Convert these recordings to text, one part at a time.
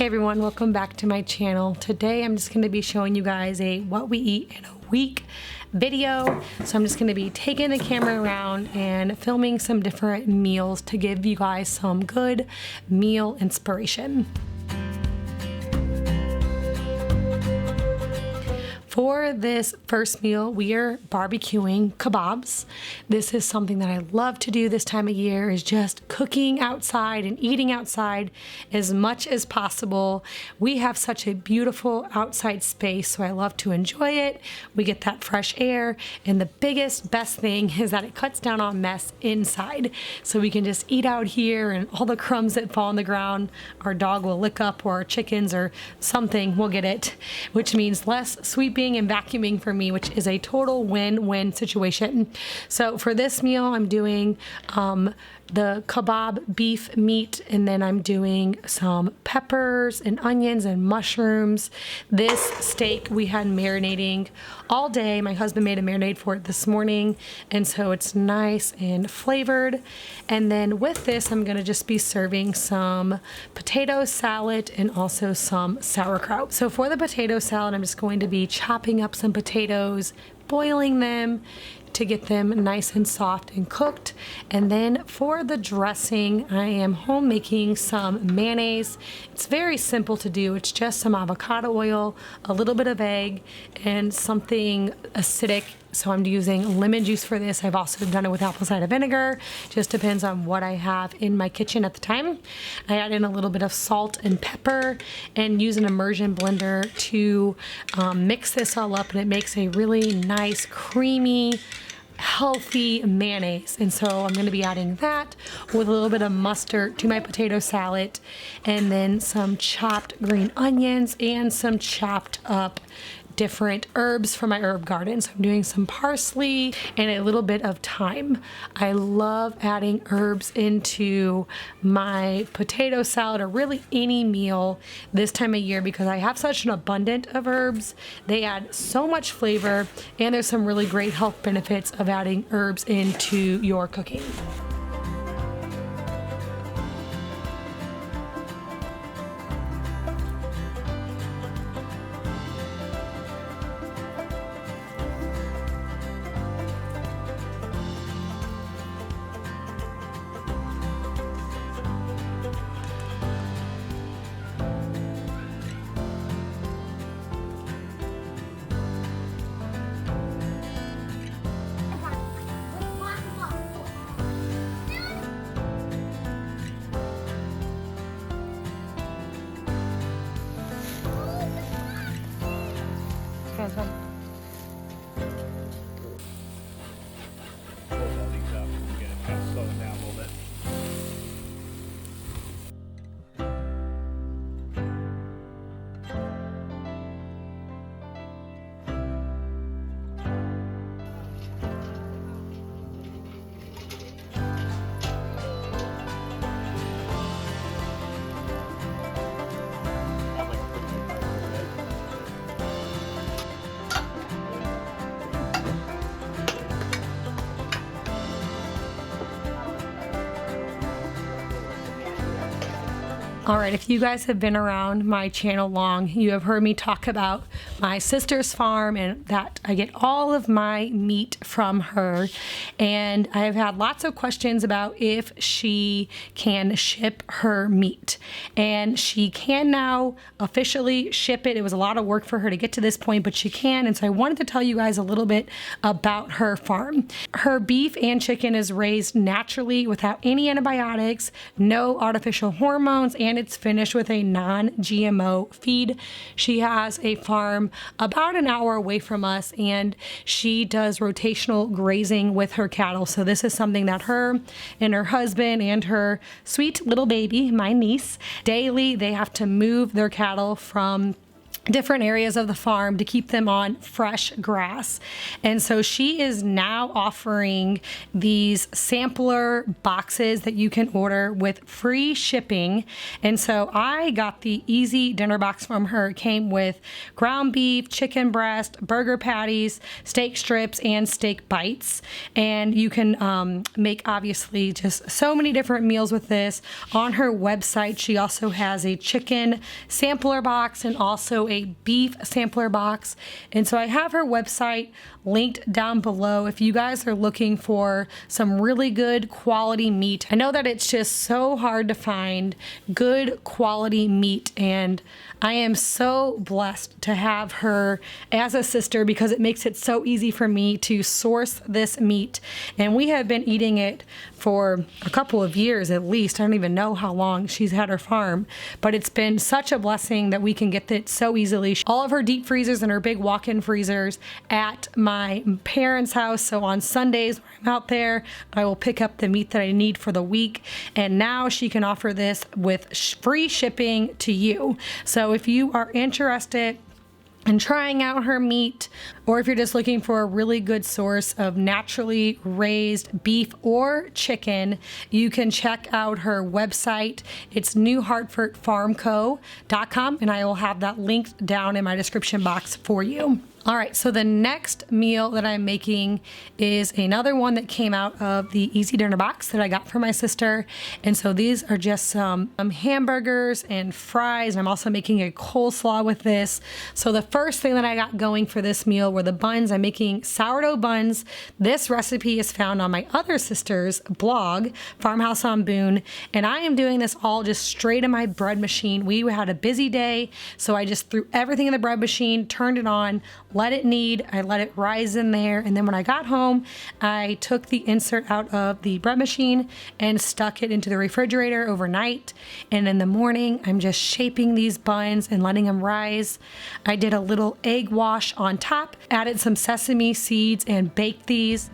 Hey everyone, welcome back to my channel. Today I'm just going to be showing you guys a what we eat in a week video. So I'm just going to be taking the camera around and filming some different meals to give you guys some good meal inspiration. For this first meal, we are barbecuing kebabs. This is something that I love to do this time of year, is just cooking outside and eating outside as much as possible. We have such a beautiful outside space, so I love to enjoy it. We get that fresh air, and the best thing is that it cuts down on mess inside. So we can just eat out here, and all the crumbs that fall on the ground, our dog will lick up, or our chickens or something will get it, which means less sweeping and vacuuming for me, which is a total win-win situation. So for this meal, I'm doing the kebab beef meat, and then I'm doing some peppers and onions and mushrooms. This steak we had marinating all day. My husband made a marinade for it this morning, and so it's nice and flavored. And then with this, I'm gonna just be serving some potato salad and also some sauerkraut. So for the potato salad, I'm just going to be chopping up some potatoes, boiling them to get them nice and soft and cooked. And then for the dressing, I am home making some mayonnaise. It's very simple to do. It's just some avocado oil, a little bit of egg, and something acidic. So I'm using lemon juice for this. I've also done it with apple cider vinegar. Just depends on what I have in my kitchen at the time. I add in a little bit of salt and pepper and use an immersion blender to mix this all up, and it makes a really nice, creamy, healthy mayonnaise. And so I'm going to be adding that with a little bit of mustard to my potato salad, and then some chopped green onions and some chopped up different herbs from my herb garden. So I'm doing some parsley and a little bit of thyme. I love adding herbs into my potato salad, or really any meal this time of year, because I have such an abundance of herbs. They add so much flavor, and there's some really great health benefits of adding herbs into your cooking. Alright, if you guys have been around my channel long, you have heard me talk about my sister's farm, and that I get all of my meat from her. And I have had lots of questions about if she can ship her meat. And she can now officially ship it. It was a lot of work for her to get to this point, but she can. And so I wanted to tell you guys a little bit about her farm. Her beef and chicken is raised naturally without any antibiotics, no artificial hormones, and it's finished with a non-GMO feed. She has a farm about an hour away from us, and she does rotational grazing with her cattle. So this is something that her and her husband and her sweet little baby, my niece, daily they have to move their cattle from different areas of the farm to keep them on fresh grass. And so she is now offering these sampler boxes that you can order with free shipping. And so I got the easy dinner box from her. It came with ground beef, chicken breast, burger patties, steak strips, and steak bites. And you can make obviously just so many different meals with this. On her website, she also has a chicken sampler box and also a beef sampler box. And so I have her website linked down below if you guys are looking for some really good quality meat. I know that it's just so hard to find good quality meat, and I am so blessed to have her as a sister because it makes it so easy for me to source this meat. And we have been eating it for a couple of years at least. I don't even know how long she's had her farm, but it's been such a blessing that we can get it so easily. All of her deep freezers and her big walk-in freezers at my parents' house. So on Sundays when I'm out there, I will pick up the meat that I need for the week. And now she can offer this with free shipping to you. So if you are interested and trying out her meat, or if you're just looking for a really good source of naturally raised beef or chicken, you can check out her website. It's newhartfordfarmco.com, and I will have that linked down in my description box for you. All right, so the next meal that I'm making is another one that came out of the Easy Dinner box that I got from my sister. And so these are just some hamburgers and fries. And I'm also making a coleslaw with this. So the first thing that I got going for this meal were the buns. I'm making sourdough buns. This recipe is found on my other sister's blog, Farmhouse on Boone. And I am doing this all just straight in my bread machine. We had a busy day, so I just threw everything in the bread machine, turned it on, let it knead, I let it rise in there, and then when I got home, I took the insert out of the bread machine and stuck it into the refrigerator overnight. And in the morning, I'm just shaping these buns and letting them rise. I did a little egg wash on top, added some sesame seeds, and baked these.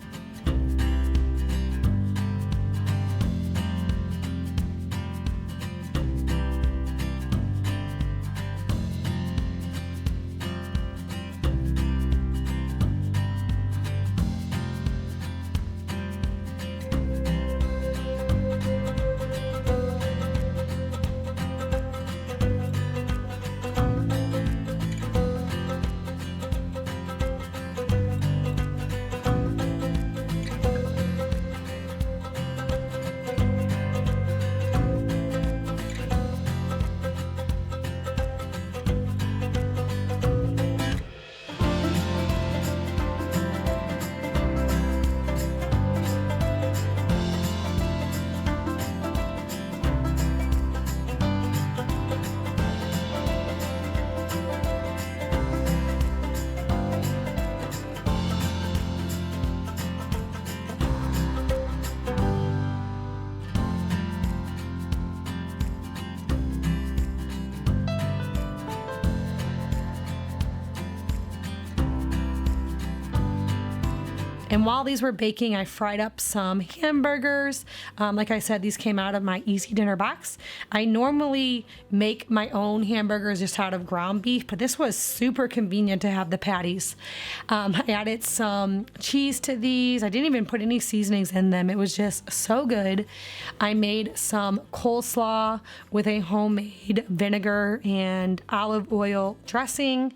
And while these were baking, I fried up some hamburgers. Like I said, these came out of my Easy Dinner box. I normally make my own hamburgers just out of ground beef, but this was super convenient to have the patties. I added some cheese to these. I didn't even put any seasonings in them. It was just so good. I made some coleslaw with a homemade vinegar and olive oil dressing.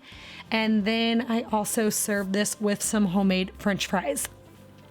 And then I also served this with some homemade French fries.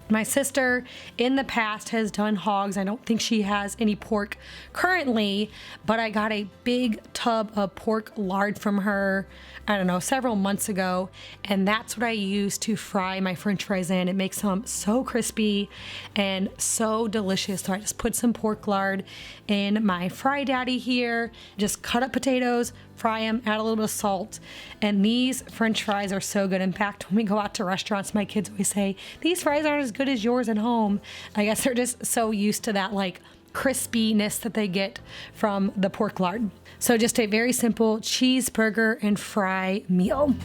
My sister in the past has done hogs. I don't think she has any pork currently, but I got a big tub of pork lard from her, I don't know, several months ago. And that's what I use to fry my French fries in. It makes them so crispy and so delicious. So I just put some pork lard in my Fry Daddy here, just cut up potatoes, fry them, add a little bit of salt, and these French fries are so good. In fact, when we go out to restaurants, my kids always say, these fries aren't as good as yours at home. I guess they're just so used to that like crispiness that they get from the pork lard. So just a very simple cheeseburger and fry meal.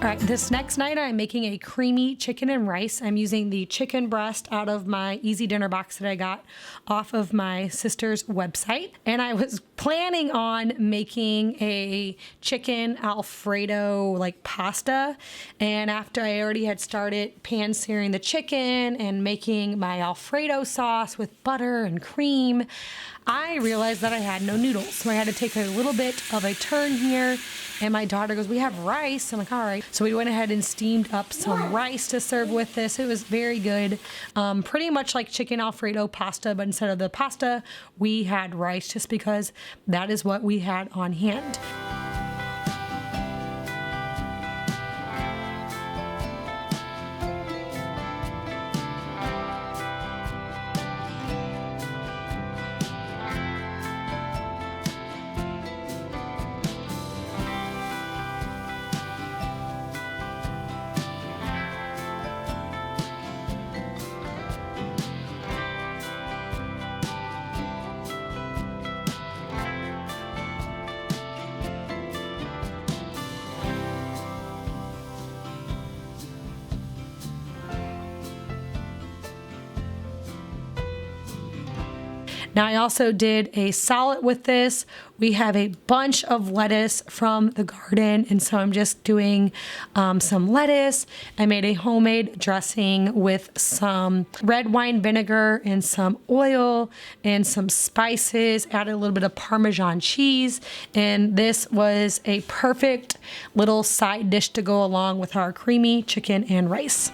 All right, this next night I'm making a creamy chicken and rice. I'm using the chicken breast out of my easy dinner box that I got off of my sister's website. And I was planning on making a chicken Alfredo like pasta. And after I already had started pan searing the chicken and making my Alfredo sauce with butter and cream, I realized that I had no noodles. So I had to take a little bit of a turn here. And my daughter goes, "We have rice." I'm like, "All right." So we went ahead and steamed up some rice to serve with this. It was very good. Pretty much like chicken Alfredo pasta, but instead of the pasta, we had rice just because that is what we had on hand. Now I also did a salad with this. We have a bunch of lettuce from the garden, and so I'm just doing some lettuce. I made a homemade dressing with some red wine vinegar and some oil and some spices, added a little bit of Parmesan cheese, and this was a perfect little side dish to go along with our creamy chicken and rice.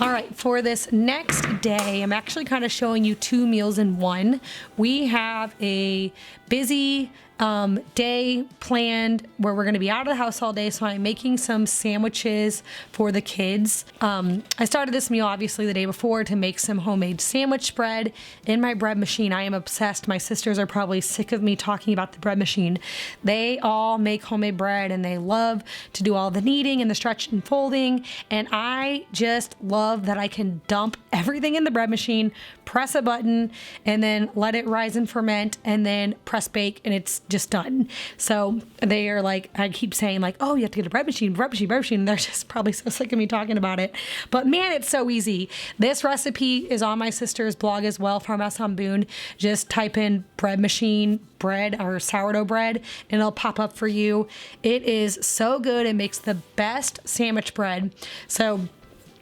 All right, for this next day, I'm actually kind of showing you two meals in one. We have a busy day planned where we're going to be out of the house all day, so I'm making some sandwiches for the kids. I started this meal obviously the day before to make some homemade sandwich bread in my bread machine. I am obsessed. My sisters are probably sick of me talking about the bread machine. They all make homemade bread and they love to do all the kneading and the stretch and folding, and I just love that I can dump everything in the bread machine, press a button, and then let it rise and ferment, and then press bake, and it's just done. So they are like, I keep saying like, "Oh, you have to get a bread machine, bread machine, bread machine." And they're just probably so sick of me talking about it. But man, it's so easy. This recipe is on my sister's blog as well, Farmhouse on Boone. Just type in bread machine bread or sourdough bread and it'll pop up for you. It is so good. It makes the best sandwich bread. So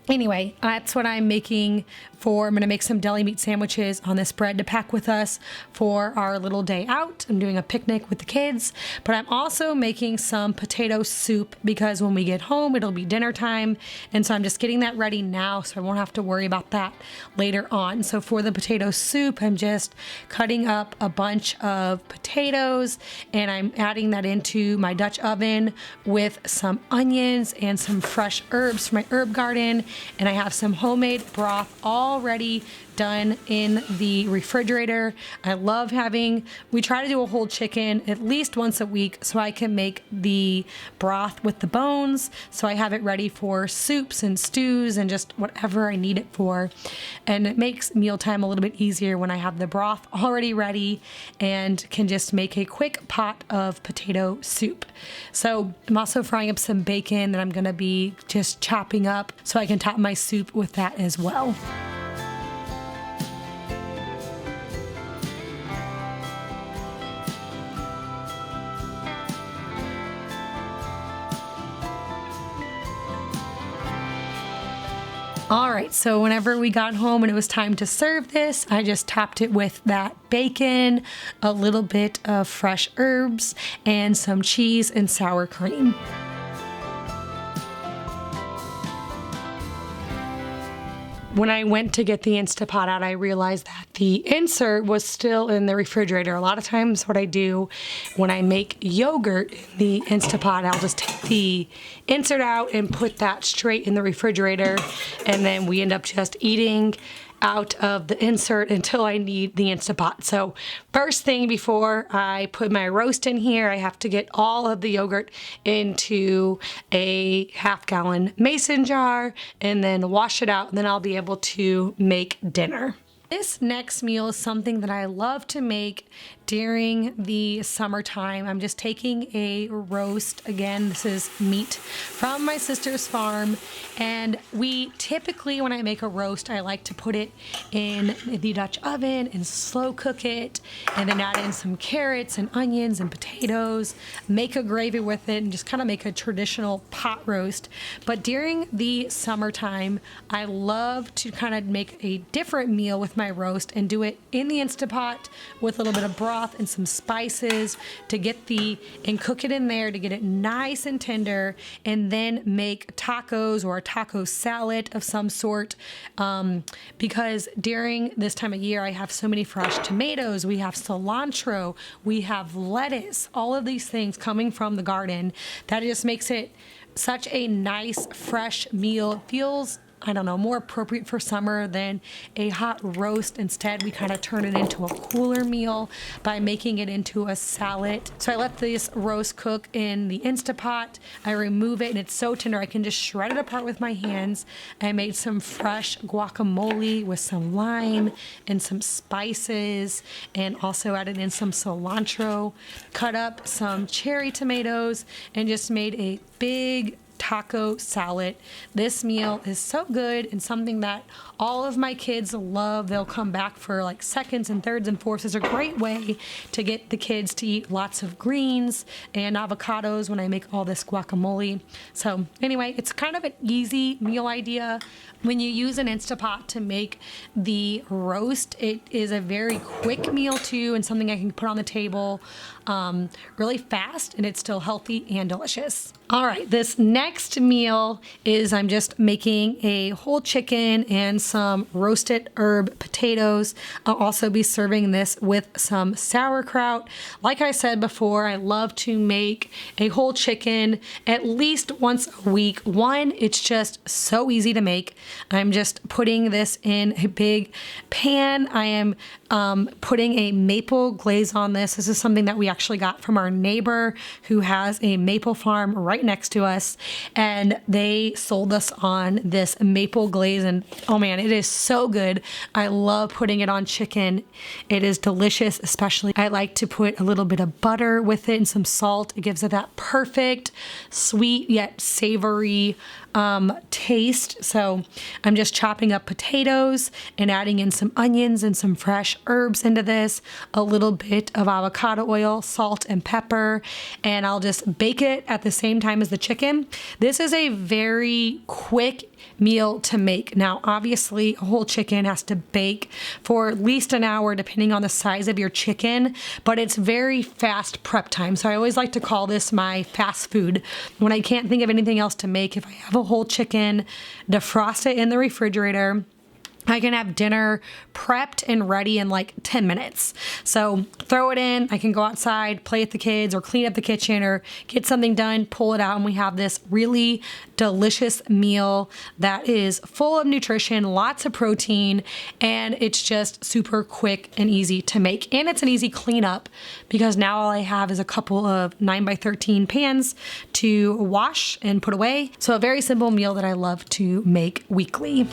anyway, that's what I'm making I'm going to make some deli meat sandwiches on this bread to pack with us for our little day out. I'm doing a picnic with the kids, but I'm also making some potato soup because when we get home, it'll be dinner time. And so I'm just getting that ready now so I won't have to worry about that later on. So for the potato soup, I'm just cutting up a bunch of potatoes and I'm adding that into my Dutch oven with some onions and some fresh herbs from my herb garden. And I have some homemade broth already done in the refrigerator. I love we try to do a whole chicken at least once a week so I can make the broth with the bones. So I have it ready for soups and stews and just whatever I need it for. And it makes mealtime a little bit easier when I have the broth already ready and can just make a quick pot of potato soup. So I'm also frying up some bacon that I'm going to be just chopping up so I can top my soup with that as well. All right, so whenever we got home and it was time to serve this, I just topped it with that bacon, a little bit of fresh herbs, and some cheese and sour cream. When I went to get the Instapot out, I realized that the insert was still in the refrigerator. A lot of times what I do when I make yogurt in the Instapot, I'll just take the insert out and put that straight in the refrigerator, and then we end up just eating out of the insert until I need the Instapot. So first thing before I put my roast in here, I have to get all of the yogurt into a half-gallon mason jar and then wash it out, and then I'll be able to make dinner. This next meal is something that I love to make during the summertime. I'm just taking a roast. Again, this is meat from my sister's farm. And we typically, when I make a roast, I like to put it in the Dutch oven and slow cook it, and then add in some carrots and onions and potatoes, make a gravy with it, and just kind of make a traditional pot roast. But during the summertime, I love to kind of make a different meal with my roast and do it in the Instapot with a little bit of broth and some spices to get and cook it in there to get it nice and tender, and then make tacos or a taco salad of some sort, because during this time of year I have so many fresh tomatoes, we have cilantro, we have lettuce, all of these things coming from the garden that just makes it such a nice fresh meal. It feels, I don't know, more appropriate for summer than a hot roast. Instead, we kind of turn it into a cooler meal by making it into a salad. So I let this roast cook in the Instapot. I remove it, and it's so tender I can just shred it apart with my hands. I made some fresh guacamole with some lime and some spices, and also added in some cilantro, cut up some cherry tomatoes, and just made a big taco salad. This meal is so good and something that all of my kids love. They'll come back for like seconds and thirds and fourths. It's a great way to get the kids to eat lots of greens and avocados when I make all this guacamole. So anyway, it's kind of an easy meal idea. When you use an Instapot to make the roast, it is a very quick meal too, and something I can put on the table really fast, and it's still healthy and delicious. All right, this next meal is I'm just making a whole chicken and some roasted herb potatoes. I'll also be serving this with some sauerkraut. Like I said before, I love to make a whole chicken at least once a week. One, it's just so easy to make. I'm just putting this in a big pan. I am putting a maple glaze on this. This is something that we actually got from our neighbor who has a maple farm right next to us, and they sold us on this maple glaze, and oh man, it is so good. I love putting it on chicken. It is delicious. Especially I like to put a little bit of butter with it and some salt. It gives it that perfect sweet yet savory taste. So I'm just chopping up potatoes and adding in some onions and some fresh herbs into this, a little bit of avocado oil, salt and pepper, and I'll just bake it at the same time as the chicken. This is a very quick meal to make. Now, obviously, a whole chicken has to bake for at least an hour depending on the size of your chicken, but it's very fast prep time. So I always like to call this my fast food. When I can't think of anything else to make, if I have a whole chicken, defrost it in the refrigerator, I can have dinner prepped and ready in like 10 minutes. So throw it in, I can go outside, play with the kids, or clean up the kitchen, or get something done, pull it out, and we have this really delicious meal that is full of nutrition, lots of protein, and it's just super quick and easy to make. And it's an easy cleanup because now all I have is a couple of 9x13 pans to wash and put away. So a very simple meal that I love to make weekly.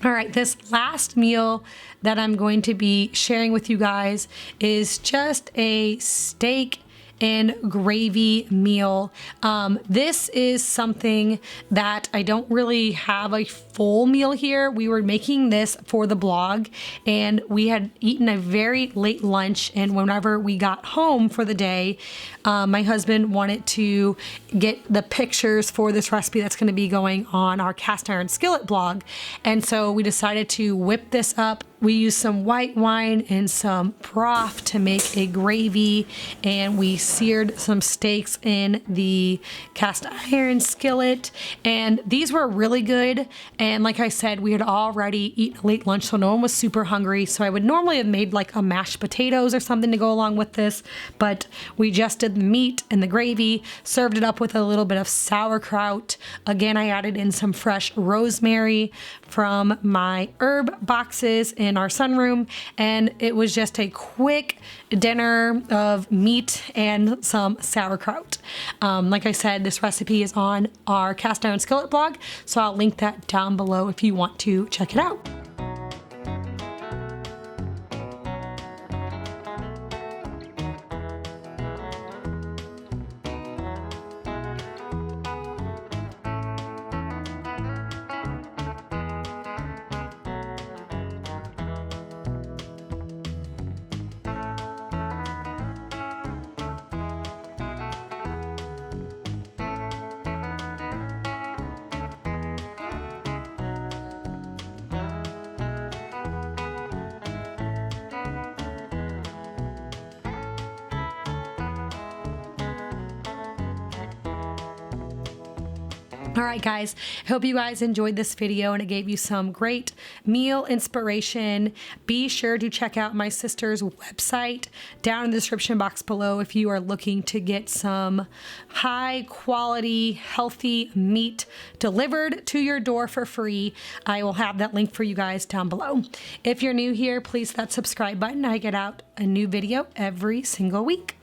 All right, this last meal that I'm going to be sharing with you guys is just a steak and gravy meal. This is something that I don't really have a full meal here. We were making this for the blog, and we had eaten a very late lunch, and whenever we got home for the day, my husband wanted to get the pictures for this recipe that's going to be going on our cast iron skillet blog. And so we decided to whip this up. We used some white wine and some broth to make a gravy, and we seared some steaks in the cast iron skillet, and these were really good. And like I said, we had already eaten a late lunch, so no one was super hungry. So I would normally have made like a mashed potatoes or something to go along with this, but we just did the meat and the gravy, served it up with a little bit of sauerkraut. Again, I added in some fresh rosemary from my herb boxes in our sunroom, and it was just a quick dinner of meat and some sauerkraut. Like I said, this recipe is on our cast iron skillet blog, so I'll link that down below if you want to check it out. All right, guys, I hope you guys enjoyed this video and it gave you some great meal inspiration. Be sure to check out my sister's website down in the description box below if you are looking to get some high quality, healthy meat delivered to your door for free. I will have that link for you guys down below. If you're new here, please hit that subscribe button. I get out a new video every single week.